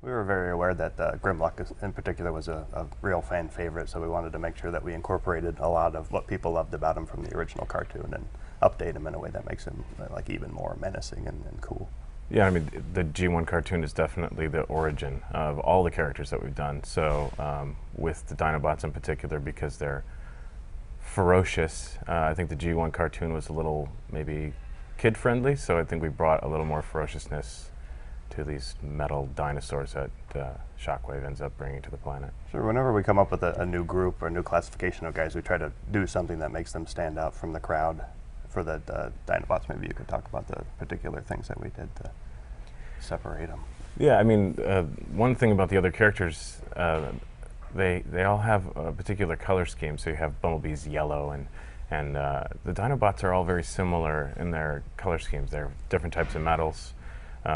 We were very aware that Grimlock in particular was a real fan favorite, so we wanted to make sure that we incorporated a lot of what people loved about him from the original cartoon and update him in a way that makes him like even more menacing and cool. Yeah, I mean, the G1 cartoon is definitely the origin of all the characters that we've done. So with the Dinobots in particular, because they're ferocious, I think the G1 cartoon was a little maybe kid-friendly, so I think we brought a little more ferociousness to these metal dinosaurs that Shockwave ends up bringing to the planet. So whenever we come up with a new group or a new classification of guys, we try to do something that makes them stand out from the crowd. For the Dinobots, maybe you could talk about the particular things that we did to separate them. Yeah, I mean, one thing about the other characters, they all have a particular color scheme. So you have Bumblebee's yellow, and the Dinobots are all very similar in their color schemes. They're different types of metals,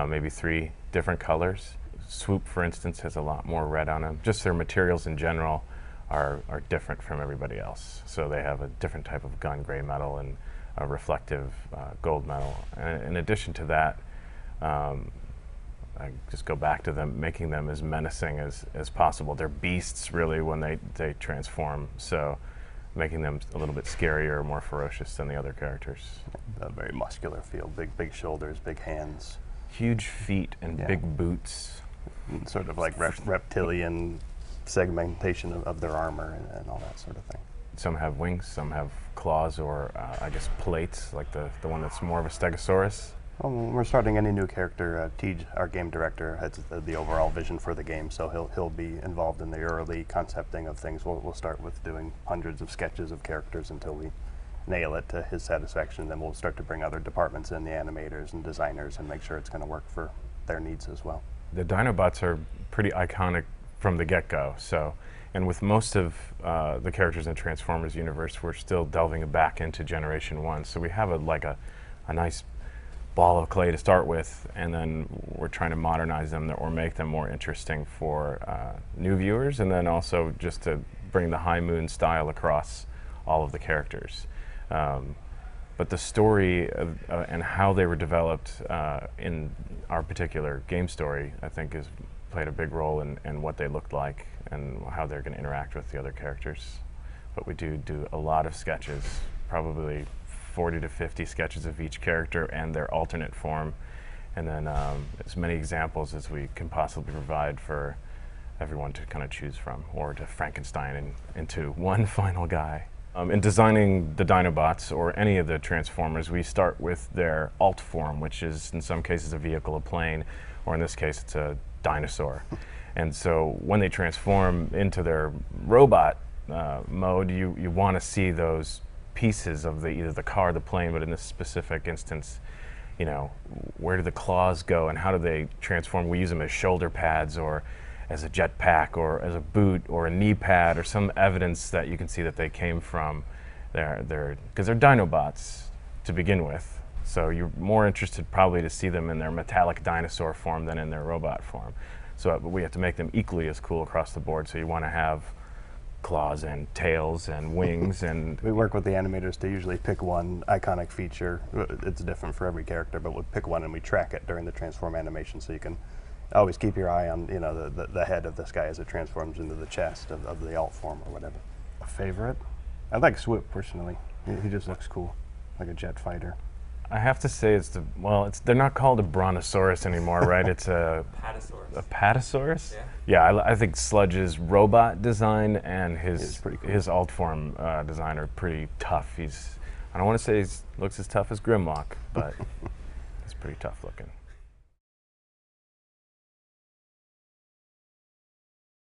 maybe 3 different colors. Swoop, for instance, has a lot more red on them. Just their materials in general are different from everybody else. So they have a different type of gun gray metal and a reflective gold metal. And in addition to that, I just go back to them, making them as menacing as possible. They're beasts, really, when they transform. So making them a little bit scarier, more ferocious than the other characters. A very muscular feel, big shoulders, big hands. Huge feet and big boots. And sort of like reptilian segmentation of their armor and all that sort of thing. Some have wings, some have claws, or I guess plates, like the one that's more of a stegosaurus. Well, when we're starting any new character, Tej, our game director, has the overall vision for the game, so he'll be involved in the early concepting of things. We'll start with doing hundreds of sketches of characters until we nail it to his satisfaction. Then we'll start to bring other departments in, the animators and designers, and make sure it's going to work for their needs as well. The Dinobots are pretty iconic from the get-go. So, and with most of the characters in Transformers universe, we're still delving back into Generation 1. So we have a nice ball of clay to start with, and then we're trying to modernize them or make them more interesting for new viewers, and then also just to bring the High Moon style across all of the characters. But the story and how they were developed in our particular game story, I think, has played a big role in what they looked like and how they're going to interact with the other characters. But we do a lot of sketches, probably 40 to 50 sketches of each character and their alternate form, and then as many examples as we can possibly provide for everyone to kind of choose from, or to Frankenstein into one final guy. In designing the Dinobots or any of the Transformers, we start with their alt form, which is in some cases a vehicle, a plane, or in this case it's a dinosaur. And so when they transform into their robot mode, you want to see those pieces of either the car or the plane, but in this specific instance, you know, where do the claws go and how do they transform? We use them as shoulder pads or as a jetpack or as a boot or a knee pad or some evidence that you can see that they came from because they're Dinobots to begin with. So you're more interested probably to see them in their metallic dinosaur form than in their robot form. So we have to make them equally as cool across the board. So you want to have claws and tails and wings, and we work with the animators to usually pick one iconic feature. It's different for every character, but we'll pick one and we track it during the transform animation, so you can always keep your eye on, you know, the head of this guy as it transforms into the chest of the alt form or whatever. A favorite? I like Swoop personally. He just looks cool, like a jet fighter. I have to say they're not called a brontosaurus anymore, right? It's a Patasaurus. A patasaurus? Yeah. Yeah, I think Sludge's robot design and his cool. his alt form design are pretty tough. I don't want to say he looks as tough as Grimlock, but he's pretty tough looking.